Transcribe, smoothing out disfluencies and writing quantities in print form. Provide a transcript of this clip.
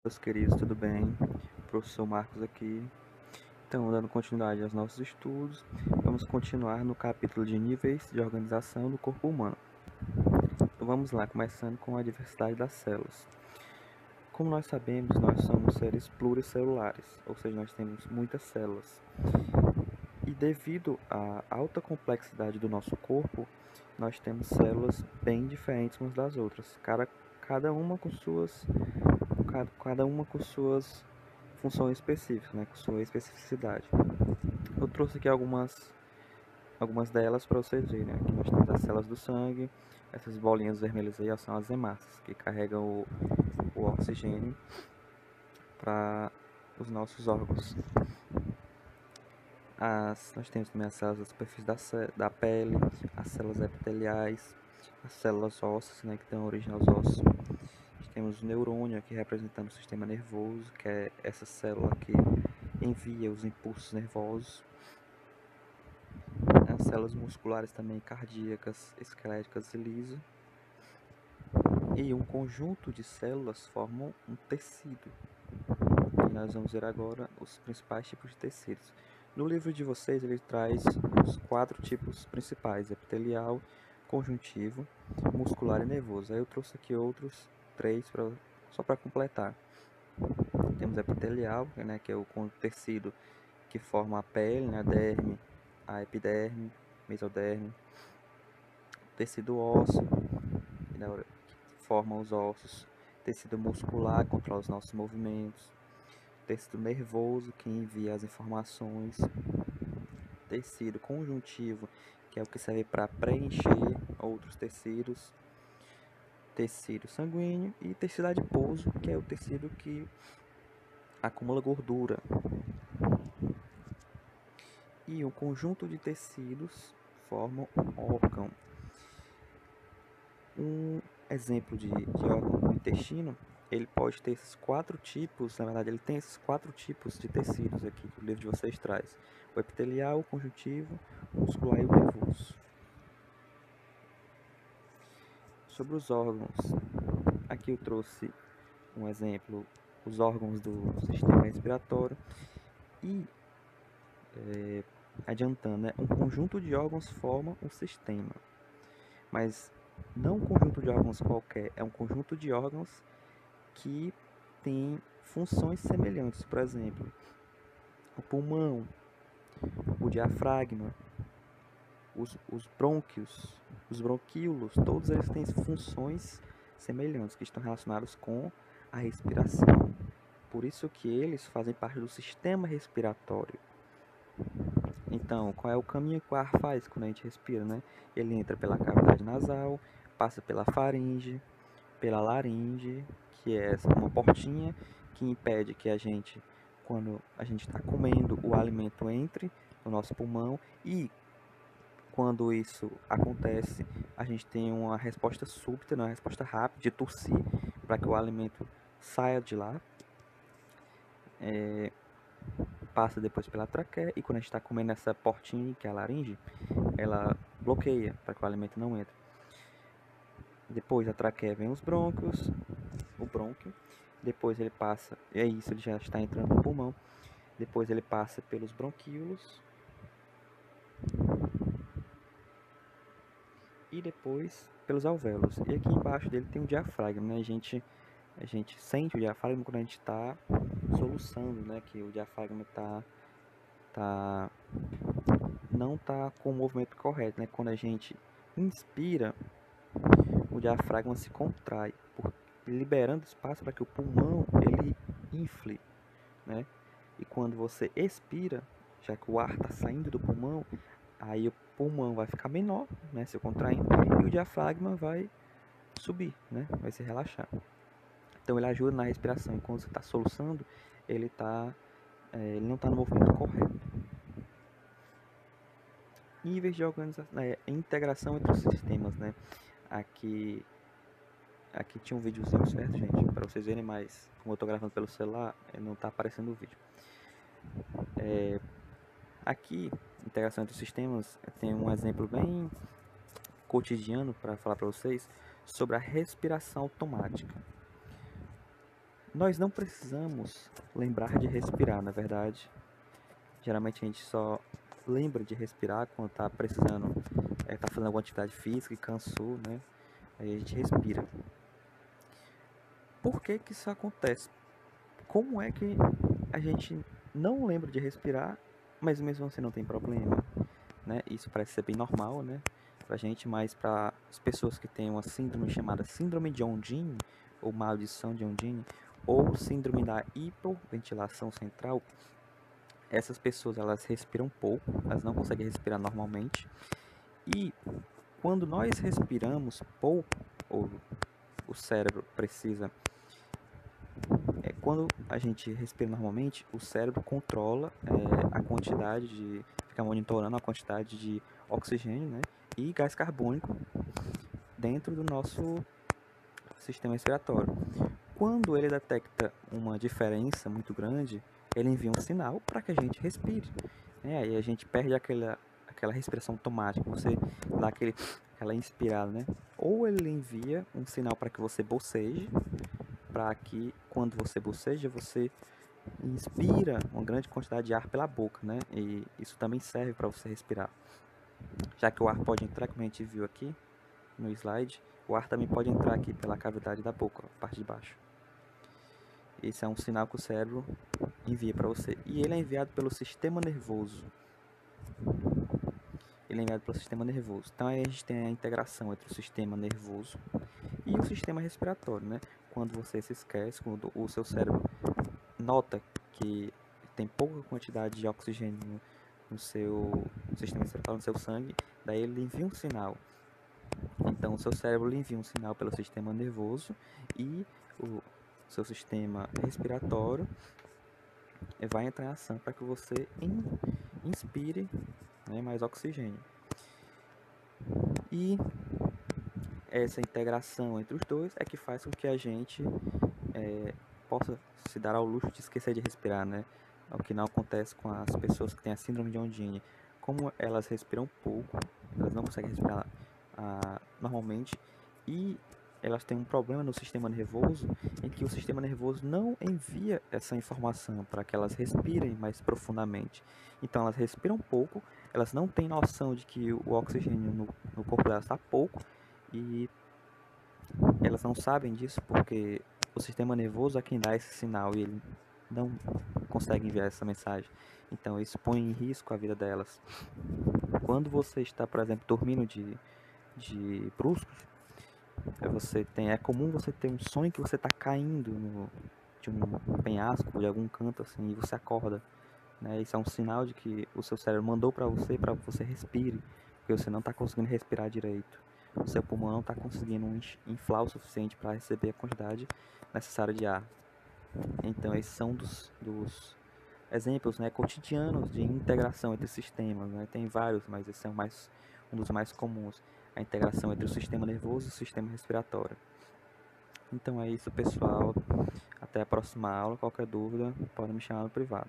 Meus queridos, tudo bem? Professor Marcos aqui. Então, dando continuidade aos nossos estudos, vamos continuar no capítulo de níveis de organização do corpo humano. Então, vamos lá, começando com a diversidade das células. Como nós sabemos, nós somos seres pluricelulares, ou seja, nós temos muitas células. E devido à alta complexidade do nosso corpo, nós temos células bem diferentes umas das outras, cada uma com suas funções específicas, né, com sua especificidade. Eu trouxe aqui algumas delas para vocês verem. Aqui nós temos as células do sangue, essas bolinhas vermelhas aí são as hemácias, que carregam o oxigênio para os nossos órgãos. Nós temos também as células da superfície da pele, as células epiteliais, as células ósseas, né, que dão origem aos ossos. Nós temos o neurônio aqui representando o sistema nervoso, que é essa célula que envia os impulsos nervosos. As células musculares também cardíacas, esqueléticas e lisas. E um conjunto de células formam um tecido. E nós vamos ver agora os principais tipos de tecidos. No livro de vocês ele traz os 4 tipos principais: epitelial, conjuntivo, muscular e nervoso. Aí eu trouxe aqui outros 3 só para completar. Temos epitelial, né, que é o tecido que forma a pele, né, a derme, a epiderme, mesoderme. Tecido ósseo, que forma os ossos. Tecido muscular, que controla os nossos movimentos. Tecido nervoso, que envia as informações. Tecido conjuntivo, que é o que serve para preencher outros tecidos. Tecido sanguíneo e tecido adiposo, que é o tecido que acumula gordura. E um conjunto de tecidos formam um órgão. Um exemplo de órgão do intestino, ele pode ter esses 4 tipos, na verdade ele tem esses 4 tipos de tecidos aqui que o livro de vocês traz: o epitelial, o conjuntivo, o muscular e o nervoso. Sobre os órgãos, aqui eu trouxe um exemplo, os órgãos do sistema respiratório. E adiantando, né, um conjunto de órgãos forma um sistema, mas não um conjunto de órgãos qualquer, é um conjunto de órgãos que tem funções semelhantes. Por exemplo, o pulmão, o diafragma, os brônquios, os bronquíolos, todos eles têm funções semelhantes que estão relacionados com a respiração. Por isso que eles fazem parte do sistema respiratório. Então, qual é o caminho que o ar faz quando a gente respira, né? Ele entra pela cavidade nasal, passa pela faringe, pela laringe, que é uma portinha que impede que quando a gente está comendo, o alimento entre no nosso pulmão, e quando isso acontece, a gente tem uma resposta súbita, uma resposta rápida de tossir para que o alimento saia de lá. Passa depois pela traqueia, e quando a gente está comendo essa portinha, que é a laringe, ela bloqueia para que o alimento não entre. Depois da traqueia vem os brônquios, o brônquio. Depois ele passa, é isso, ele já está entrando no pulmão. Depois ele passa pelos bronquíolos. E depois pelos alvéolos. E aqui embaixo dele tem o diafragma, né? A gente sente o diafragma quando a gente está soluçando, né? Que o diafragma não está com o movimento correto, né? Quando a gente inspira, o diafragma se contrai, liberando espaço para que o pulmão ele infle, né? E quando você expira, já que o ar está saindo do pulmão, aí o pulmão vai ficar menor, né, se contraindo, e o diafragma vai subir, né, vai se relaxar. Então ele ajuda na respiração, e quando você está soluçando, ele não está no movimento correto. Níveis de organização, integração entre os sistemas, né? Aqui tinha um videozinho, certo, gente? Para vocês verem mais. Como eu estou gravando pelo celular, não está aparecendo o vídeo. Aqui, integração entre os sistemas, tem um exemplo bem cotidiano para falar para vocês sobre a respiração automática. Nós não precisamos lembrar de respirar, na verdade. Geralmente a gente só lembra de respirar quando tá precisando, tá fazendo alguma atividade física e cansou, né? Aí a gente respira. Por que que isso acontece? Como é que a gente não lembra de respirar, mas mesmo assim não tem problema, né? Isso parece ser bem normal, né? Pra gente, mas para as pessoas que têm uma síndrome chamada síndrome de Ondine, ou maldição de Ondine, ou síndrome da hipoventilação central, essas pessoas elas respiram pouco, elas não conseguem respirar normalmente. E quando nós respiramos pouco, ou o cérebro precisa, quando a gente respira normalmente, o cérebro controla a quantidade de, fica monitorando a quantidade de oxigênio, né, e gás carbônico dentro do nosso sistema respiratório. Quando ele detecta uma diferença muito grande, ele envia um sinal para que a gente respire, né? Aí a gente perde aquela respiração automática, você dá aquela inspirada, né? Ou ele envia um sinal para que você boceje, para que quando você boceja, você inspira uma grande quantidade de ar pela boca, né? E isso também serve para você respirar. Já que o ar pode entrar, como a gente viu aqui no slide, o ar também pode entrar aqui pela cavidade da boca, a parte de baixo. Esse é um sinal que o cérebro envia para você. E ele é enviado pelo sistema nervoso. Ele é enviado pelo sistema nervoso. Então aí a gente tem a integração entre o sistema nervoso e o sistema respiratório, né? Quando você se esquece, quando o seu cérebro nota que tem pouca quantidade de oxigênio no seu sistema respiratório, no seu sangue, daí ele envia um sinal. Então o seu cérebro envia um sinal pelo sistema nervoso e o seu sistema respiratório vai entrar em ação para que você inspire, né, mais oxigênio. E essa integração entre os dois é que faz com que a gente possa se dar ao luxo de esquecer de respirar, né? O que não acontece com as pessoas que têm a síndrome de Ondine. Como elas respiram pouco, elas não conseguem respirar normalmente e elas têm um problema no sistema nervoso em que o sistema nervoso não envia essa informação para que elas respirem mais profundamente. Então elas respiram pouco, elas não têm noção de que o oxigênio no corpo delas está pouco e elas não sabem disso porque o sistema nervoso é quem dá esse sinal e ele não consegue enviar essa mensagem. Então isso põe em risco a vida delas. Quando você está, por exemplo, dormindo de bruscos, é comum você ter um sonho que você está caindo de um penhasco, de algum canto assim, e você acorda, né? Isso é um sinal de que o seu cérebro mandou para você respire, porque você não está conseguindo respirar direito. O seu pulmão não está conseguindo inflar o suficiente para receber a quantidade necessária de ar. Então esses são dos exemplos, né, cotidianos de integração entre sistemas, né? Tem vários, mas esse é um dos mais comuns, a integração entre o sistema nervoso e o sistema respiratório. Então é isso, pessoal. Até a próxima aula. Qualquer dúvida, pode me chamar no privado.